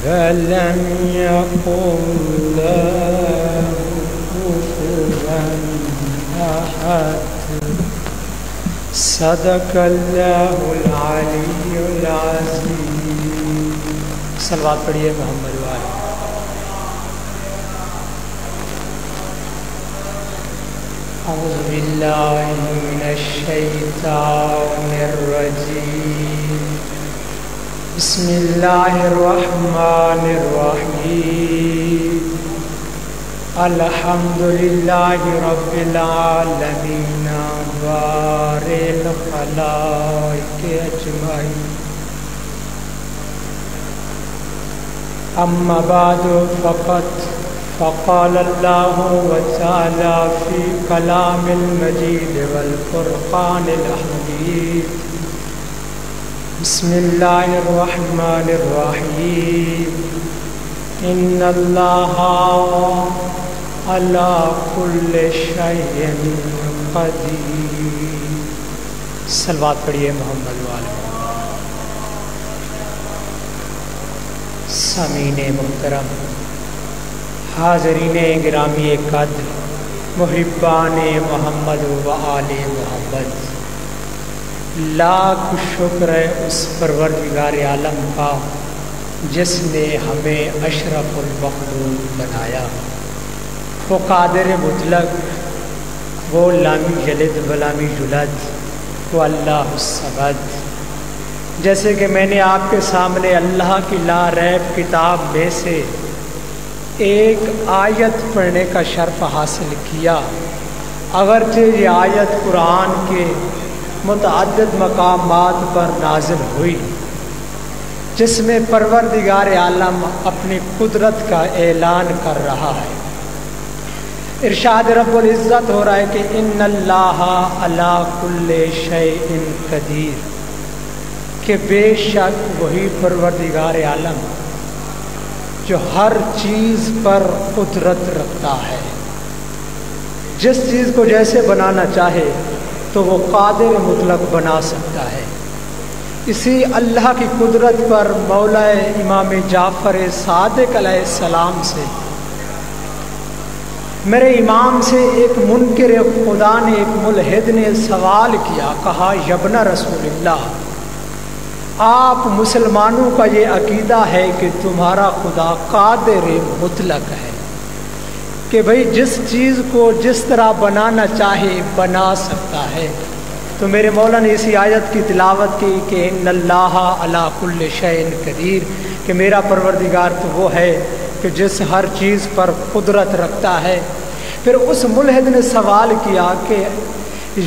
Film يكن له كفوا أحد. صدق الله العلي العظيم. صلوات پڑھیے محمد والے. أعوذ بالله من الشيطان الرجيم. بسم الله الرحمن الرحيم. الحمد لله رب العالمين بارئ الخلائق أجمعين. أما بعد فقال الله تعالى في كلام المجيد والفرقان الحميد. بسم الله الرحمن الرحيم. إن الله على كل شيء قدير. صلوات پڑھیے محمد والے. سامعین محترم، حاضرین گرامی قدر، محبان محمد و آل محمد، لاکھ شکر ہے اس پروردگار عالم کا جس نے ہمیں اشرف المخلوق بنایا. وہ قادر مطلق، وہ لامی یلد ولامی یولد، وہ اللہ الصمد. جیسے کہ میں نے آپ کے سامنے اللہ کی لا ریب کتاب میں سے ایک آیت پڑھنے کا شرف حاصل کیا، اگرچہ یہ آیت قرآن کے متعدد مقامات پر نازل ہوئی، جس میں پروردگار عالم اپنی قدرت کا اعلان کر رہا ہے. ارشاد رب العزت ہو رہا ہے کہ ان اللہ علی کل شیء قدیر، کہ بے شک وہی پروردگار عالم جو ہر چیز پر قدرت رکھتا ہے. جس چیز کو جیسے بنانا چاہے تو وہ قادر مطلق بنا سکتا ہے. اسی اللہ کی قدرت پر مولا امام جعفر صادق علیہ السلام سے، میرے امام سے ایک منکر خدا نے، ایک ملحد نے سوال کیا، کہا یبن رسول اللہ، آپ مسلمانوں کا یہ عقیدہ ہے کہ تمہارا خدا قادر مطلق ہے، کہ بھئی جس چیز کو جس طرح بنانا چاہے بنا سکتا ہے. تو میرے مولا نے اسی آیت کی تلاوت کی کہ ان اللہ علی کل شیء قدیر، کہ میرا پروردگار تو وہ ہے کہ جس ہر چیز پر قدرت رکھتا ہے. پھر اس ملحد نے سوال کیا کہ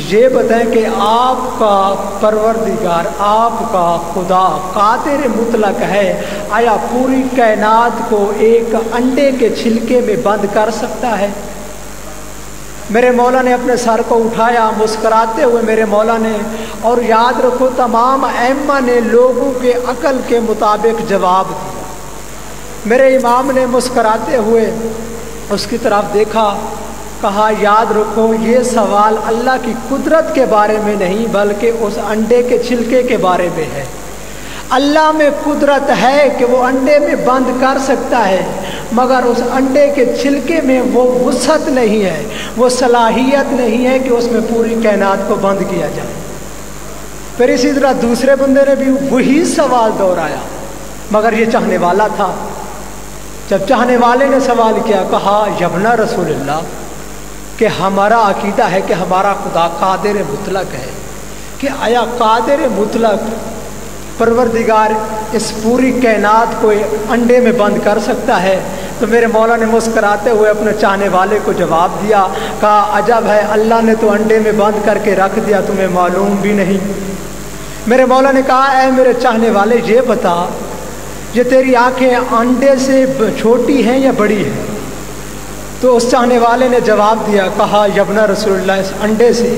یہ بتائیں کہ آپ کا پروردگار، آپ کا خدا قادر مطلق ہے، آیا پوری کائنات کو ایک انڈے کے چھلکے میں بند کر سکتا ہے؟ میرے مولا نے اپنے سر کو اٹھایا مسکراتے ہوئے، میرے مولا نے، اور یاد رکھو تمام ائمہ نے لوگوں کے عقل کے مطابق جواب دیا. میرے امام نے مسکراتے ہوئے اس کی طرف دیکھا، کہا یاد رکھو یہ سوال اللہ کی قدرت کے بارے میں نہیں بلکہ اس انڈے کے چھلکے کے بارے میں ہے. اللہ میں قدرت ہے کہ وہ انڈے میں بند کر سکتا ہے، مگر اس انڈے کے چھلکے میں وہ وسعت نہیں ہے، وہ صلاحیت نہیں ہے کہ اس میں پوری کائنات کو بند کیا جائے. پھر اسی طرح دوسرے بندے نے بھی وہی سوال دہرایا، مگر یہ چاہنے والا تھا. جب چاہنے والے نے سوال کیا، کہا یبنا رسول اللہ، کہ ہمارا عقیدہ ہے کہ ہمارا خدا قادر مطلق ہے، کہ آیا قادر مطلق پروردگار اس پوری کائنات کو انڈے میں بند کر سکتا ہے؟ تو میرے مولا نے مسکراتے ہوئے اپنے چاہنے والے کو جواب دیا، کہا عجب ہے، اللہ نے تو انڈے میں بند کر کے رکھ دیا، تمہیں معلوم بھی نہیں. میرے مولا نے کہا اے میرے چاہنے والے یہ بتا، یہ تیری آنکھیں انڈے سے چھوٹی ہیں یا بڑی ہیں؟ تو اس چاہنے والے نے جواب دیا، کہا یبنا رسول اللہ، اس انڈے سے.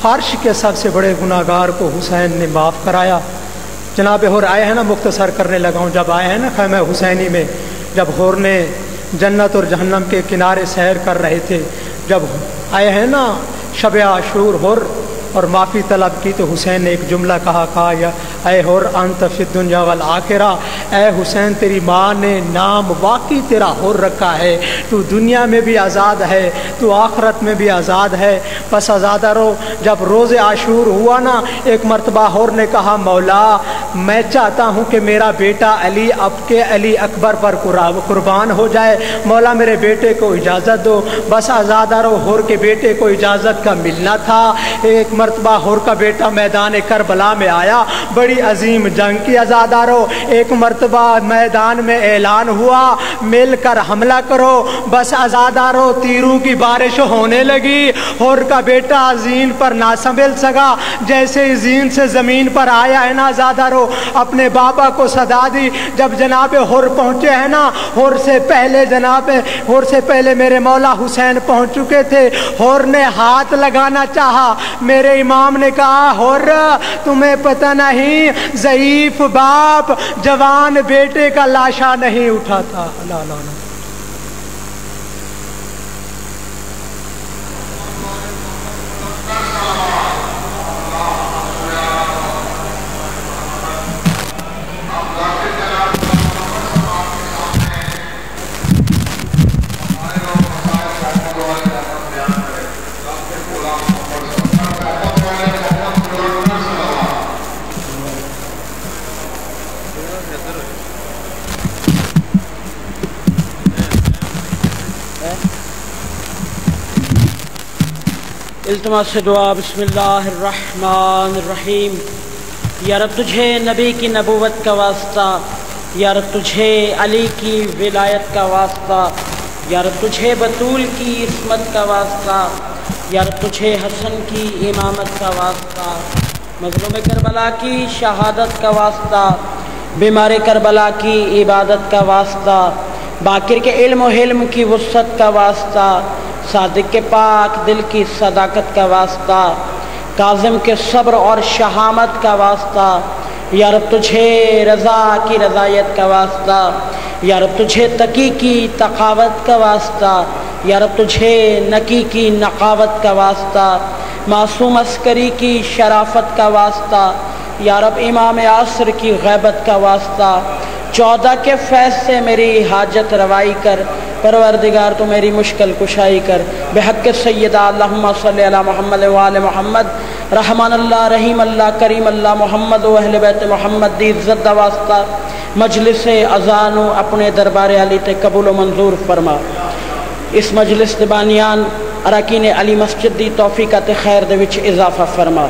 فارش کے سب سے بڑے گناہگار کو حسین نے معاف کرایا۔ جناب حور آئے ہیں نا، مختصر کرنے لگا ہوں، جب آئے ہیں نا خیمہ حسینی میں، جب حور نے جنت اور جہنم کے کنارے سیر کر رہے تھے، جب آئے ہیں نا شب عاشور حور اور معافی طلب کی، تو حسین نے ایک جملہ کہا یا اے حور انت فی الدنیا والآخرہ، اے حسین تیری ماں نے نام واقعی تیرا حور رکھا ہے، تو دنیا میں بھی آزاد ہے، تو آخرت میں بھی آزاد ہے، بس آزاد رہو۔ جب روز عاشور ہوا نا، ایک مرتبہ حور نے کہا مولا میں چاہتا ہوں کہ میرا بیٹا علی اب کے علی اکبر پر قربان ہو جائے، مولا میرے بیٹے کو اجازت دو، بس آزاد رہو۔ حور کے بیٹے کو اجازت کا ملنا تھا۔ ایک مرتبہ حور کا بیٹا میدان کربلا میں آیا، بڑی عظیم جنگ کی عزادارو، ایک مرتبہ میدان میں اعلان ہوا مل کر حملہ کرو، بس عزادارو تیروں کی بارش ہونے لگی۔ حور کا بیٹا زین پر نہ سنبھل سکا، جیسے ہی زین سے زمین پر آیا ہے نا عزادارو، اپنے بابا کو صدا دی۔ جب جناب حور پہنچے ہیں نا، حور سے پہلے میرے مولا حسین پہنچ چکے تھے۔ حور نے ہاتھ لگانا چاہا، میرے امام نے کہا حور تمہیں پتہ نہیں ضعیف باپ جوان بیٹے کا لاشا نہیں اٹھاتا۔ لا لا لا۔ التماس سے دعا۔ بسم اللہ الرحمن الرحیم۔ یا رب تجھے نبی کی نبوت کا واسطہ، یا رب تجھے علی کی ولایت کا واسطہ، یا رب تجھے بطول کی عصمت کا واسطہ، یا رب تجھے حسن کی امامت کا واسطہ، مظلوم کربلا کی شہادت کا واسطہ، بیمار کربلا کی عبادت کا واسطہ، باقر کے علم و حلم کی وسعت کا واسطہ، صادق کے پاک دل کی صداقت کا واسطہ، کاظم کے صبر اور شہامت کا واسطہ، یا رب تجھے رضا کی رضایت کا واسطہ، یا رب تجھے تقی کی تقاوت کا واسطہ، یا رب تجھے نقی کی نقاوت کا واسطہ، معصوم عسکری کی شرافت کا واسطہ، یا رب امام عصر کی غیبت کا واسطہ، 14 کے فیض سے میری حاجت روائی کر، پروردگار تو میری مشکل کشائی کر، بحق سیدہ اللہم صلی علی محمد وآل محمد، رحمان اللہ رحیم اللہ کریم اللہ محمد و اہل بیت محمد دی عزت دا واسطہ، مجلس اذانو اپنے دربار علی تے قبول و منظور فرما۔ اس مجلس دبانیان اراکین علی مسجد دی توفیقات خیر دے وچ اضافہ فرما،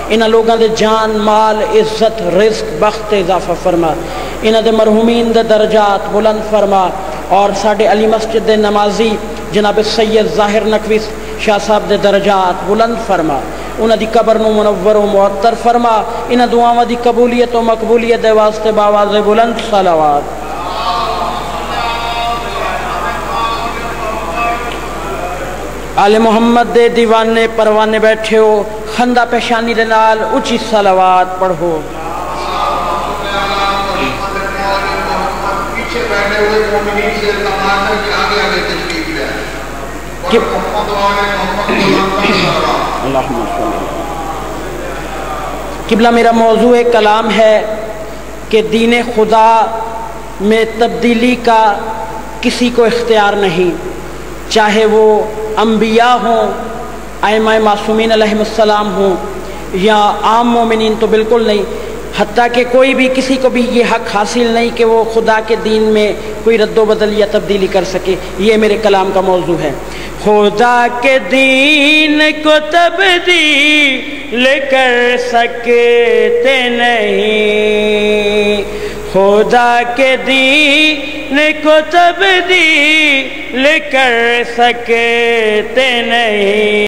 انہاں لوگاں دے جان مال عزت رزق بخت اضافہ فرما، انہاں دے مرحومین دے درجات بلند فرما، اور ساڈے علی مسجد دے نمازی جناب سید ظاہر نقوی شاہ صاحب دے درجات بلند فرما، انہاں دی قبر نو منور و معطر فرما، انہاں دعاواں دی قبولیت و مقبولیت دے واسطے باواز بلند صلوات۔ آل محمد دے دیوانے پروانے بیٹھے ہو، خندہ پیشانی دے نال اچھی صلوات پڑھو۔ قبلہ میرا موضوع کلام ہے کہ دین خدا میں تبدیلی کا کسی کو اختیار نہیں، چاہے وہ انبیاء ہوں، ائمہ معصومین علیہ السلام ہوں، یا عام مومنین تو بالکل نہیں، حتیٰ کہ کوئی بھی کسی کو بھی یہ حق حاصل نہیں کہ وہ خدا کے دین میں کوئی رد و بدل یا تبدیلی کر سکے۔ یہ میرے کلام کا موضوع ہے۔ خدا کے دین کو تبدیل کر سکتے نہیں، خدا کے دین کو تبدیل کر سکتے نہیں۔